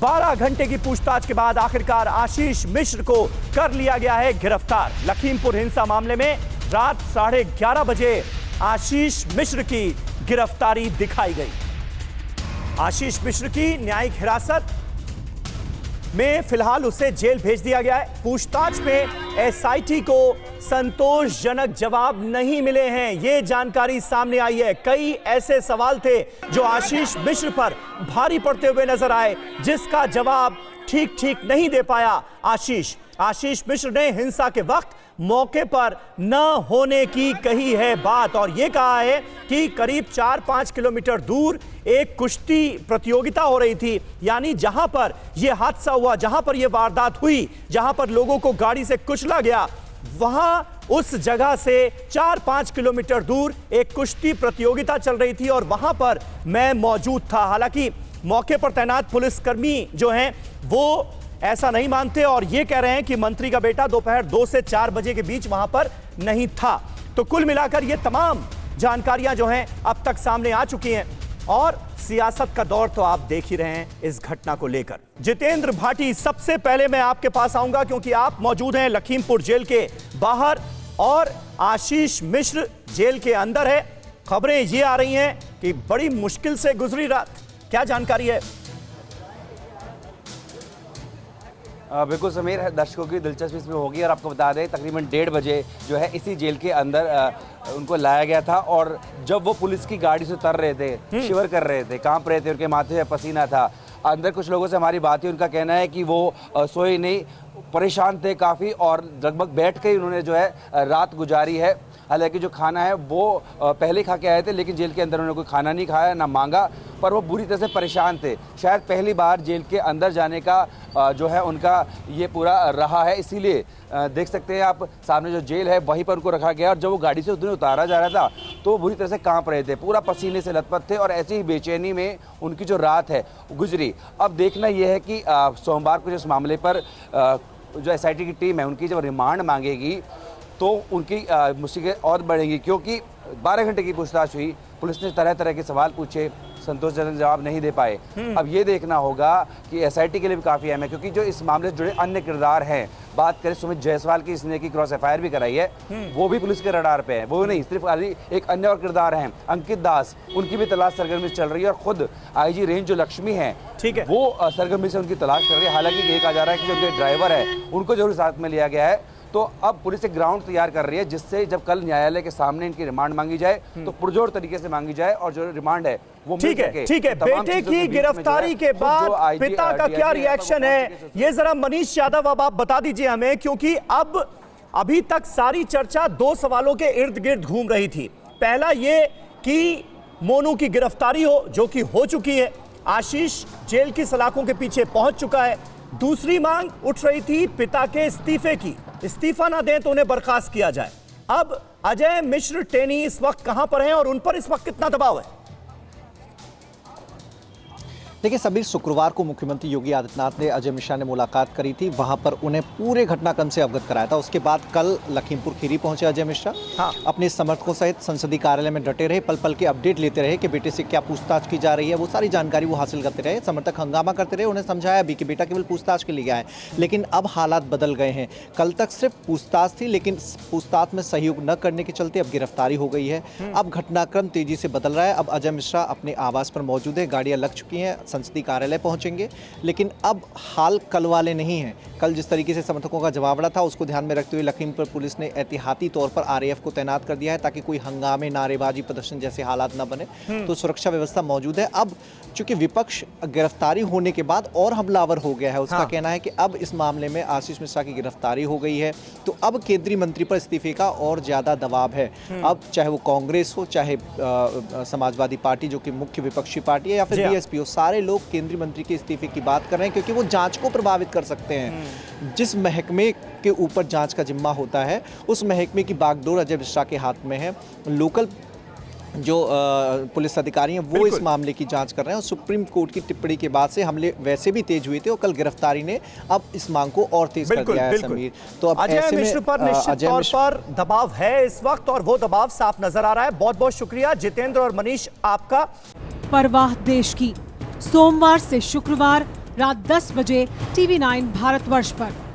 12 घंटे की पूछताछ के बाद आखिरकार आशीष मिश्र को कर लिया गया है गिरफ्तार। लखीमपुर हिंसा मामले में रात 11:30 बजे आशीष मिश्र की गिरफ्तारी दिखाई गई। आशीष मिश्र की न्यायिक हिरासत में फिलहाल उसे जेल भेज दिया गया है। पूछताछ में एसआईटी को संतोषजनक जवाब नहीं मिले हैं, यह जानकारी सामने आई है। कई ऐसे सवाल थे जो आशीष मिश्र पर भारी पड़ते हुए नजर आए, जिसका जवाब ठीक नहीं दे पाया आशीष मिश्र ने हिंसा के वक्त मौके पर न होने की कही है बात और यह कहा है कि करीब 4-5 किलोमीटर दूर एक कुश्ती प्रतियोगिता हो रही थी, यानी जहां पर यह हादसा हुआ, जहां पर यह वारदात हुई, जहां पर लोगों को गाड़ी से कुचला गया, वहां उस जगह से 4-5 किलोमीटर दूर एक कुश्ती प्रतियोगिता चल रही थी और वहां पर मैं मौजूद था। हालांकि मौके पर तैनात पुलिसकर्मी जो हैं वो ऐसा नहीं मानते और ये कह रहे हैं कि मंत्री का बेटा दोपहर 2 से 4 बजे के बीच वहां पर नहीं था। तो कुल मिलाकर ये तमाम जानकारियां जो हैं अब तक सामने आ चुकी हैं और सियासत का दौर तो आप देख ही रहे हैं इस घटना को लेकर। जितेंद्र भाटी, सबसे पहले मैं आपके पास आऊंगा क्योंकि आप मौजूद हैं लखीमपुर जेल के बाहर और आशीष मिश्र जेल के अंदर है। खबरें ये आ रही हैं कि बड़ी मुश्किल से गुजरी रात, क्या जानकारी है? बिल्कुल समीर, दर्शकों की दिलचस्पी इसमें होगी और आपको बता दें तकरीबन 1:30 बजे जो है इसी जेल के अंदर उनको लाया गया था और जब वो पुलिस की गाड़ी से उतर रहे थे, शिवर कर रहे थे, कांप रहे थे, उनके माथे में पसीना था। अंदर कुछ लोगों से हमारी बात हुई, उनका कहना है कि वो सोए नहीं, परेशान थे काफ़ी और लगभग बैठ के ही उन्होंने जो है रात गुजारी है। हालांकि जो खाना है वो पहले खा के आए थे, लेकिन जेल के अंदर उन्होंने कोई खाना नहीं खाया, ना मांगा, पर वो बुरी तरह से परेशान थे। शायद पहली बार जेल के अंदर जाने का जो है उनका ये पूरा रहा है, इसीलिए देख सकते हैं आप सामने जो जेल है वहीं पर उनको रखा गया और जब वो गाड़ी से उन्हें उतारा जा रहा था तो वो बुरी तरह से कांप रहे थे, पूरा पसीने से लथपथ थे और ऐसी ही बेचैनी में उनकी जो रात है गुजरी। अब देखना यह है कि सोमवार को इस मामले पर जो एसआईटी की टीम है उनकी जब रिमांड मांगेगी तो उनकी मुश्किलें और बढ़ेंगी, क्योंकि 12 घंटे की पूछताछ हुई, पुलिस ने तरह तरह के सवाल पूछे, संतोषजनक जवाब नहीं दे पाए। अब ये देखना होगा कि एसआईटी के लिए भी काफ़ी अहम है, क्योंकि जो इस मामले से जुड़े अन्य किरदार हैं, बात करें सुमित जायसवाल की, इसने की क्रॉस एफआईआर भी कराई है, वो भी पुलिस के रडार पे है। वो नहीं, सिर्फ एक अन्य और किरदार हैं अंकित दास, उनकी भी तलाश सरगर्मी चल रही है और खुद आईजी रेंज जो लक्ष्मी है वो सरगर्मी से उनकी तलाश कर रही है। हालांकि ये कहा जा रहा है कि जो उनके ड्राइवर है उनको जरूर साथ में लिया गया है। तो अब पुलिस एक ग्राउंड तैयार कर रही है जिससे जब कल न्यायालय के सामने इनकी रिमांड मांगी जाए तो पुरजोर तरीके से मांगी जाए और जो रिमांड है वो ठीक है। बेटे की गिरफ्तारी के बाद पिता का क्या रिएक्शन है, ये जरा मनीष यादव अब आप बता दीजिए हमें, क्योंकि अब अभी तक सारी चर्चा 2 सवालों के इर्द गिर्द घूम रही थी। पहला ये कि मोनू की गिरफ्तारी हो, जो कि हो चुकी है, आशीष जेल की सलाखों के पीछे पहुंच चुका है। दूसरी मांग उठ रही थी पिता के इस्तीफे की, इस्तीफा ना दें तो उन्हें बर्खास्त किया जाए। अब अजय मिश्र टेनी इस वक्त कहां पर हैं और उन पर इस वक्त कितना दबाव है? देखिए सबीर, शुक्रवार को मुख्यमंत्री योगी आदित्यनाथ ने अजय मिश्रा ने मुलाकात करी थी, वहां पर उन्हें पूरे घटनाक्रम से अवगत कराया था। उसके बाद कल लखीमपुर खीरी पहुंचे अजय मिश्रा। अपने समर्थकों सहित संसदीय कार्यालय में डटे रहे, पल पल के अपडेट लेते रहे कि बेटे से क्या पूछताछ की जा रही है, वो सारी जानकारी वो हासिल करते रहे। समर्थक हंगामा करते रहे, उन्हें समझाया भी कि बेटा केवल पूछताछ के लिए गया है, लेकिन अब हालात बदल गए हैं। कल तक सिर्फ पूछताछ थी, लेकिन पूछताछ में सहयोग न करने के चलते अब गिरफ्तारी हो गई है। अब घटनाक्रम तेजी से बदल रहा है। अब अजय मिश्रा अपने आवास पर मौजूद है, गाड़ियां लग चुकी हैं, संसदीय कार्यालय पहुंचेंगे, लेकिन अब हाल कल वाले नहीं हैं। कल जिस तरीके से समर्थकों का जवाबड़ा था उसको ध्यान में रखते हुए लखीमपुर पुलिस ने एहतियाती तौर पर आरएएफ को तैनात कर दिया है ताकि कोई हंगामे, नारेबाजी, प्रदर्शन जैसे हालात न बने। तो सुरक्षा व्यवस्था मौजूद है। अब चूंकि विपक्ष गिरफ्तारी होने के बाद और हमलावर हो गया है, उसका कहना है कि अब इस मामले में आशीष मिश्रा की गिरफ्तारी हो गई है तो अब केंद्रीय मंत्री पर इस्तीफे का और ज्यादा दबाव है। अब चाहे वो कांग्रेस हो, चाहे समाजवादी पार्टी जो कि मुख्य विपक्षी पार्टी है, या फिर बीएसपी हो, सारे लोग केंद्रीय मंत्री के इस्तीफे की बात कर रहे हैं, क्योंकि वो जांच को प्रभावित कर सकते हैं। जिस महकमे के ऊपर जांच का जिम्मा होता है उस महकमे की बागडोर अजय मिश्रा के हाथ में है। लोकल जो पुलिस अधिकारी हैं वो इस मामले की जांच कर रहे हैं और सुप्रीम कोर्ट की टिप्पणी के बाद से हमले वैसे भी तेज हुए थे और कल गिरफ्तारी ने अब इस मांग को और तेज कर दिया है। समीर, तो अब अजय मिश्र पर निश्चित तौर पर दबाव है इस वक्त और वो दबाव साफ नजर आ रहा है। बहुत बहुत शुक्रिया जितेंद्र और मनीष आपका। परवाह देश की, सोमवार से शुक्रवार रात 10 बजे TV9 भारतवर्ष पर।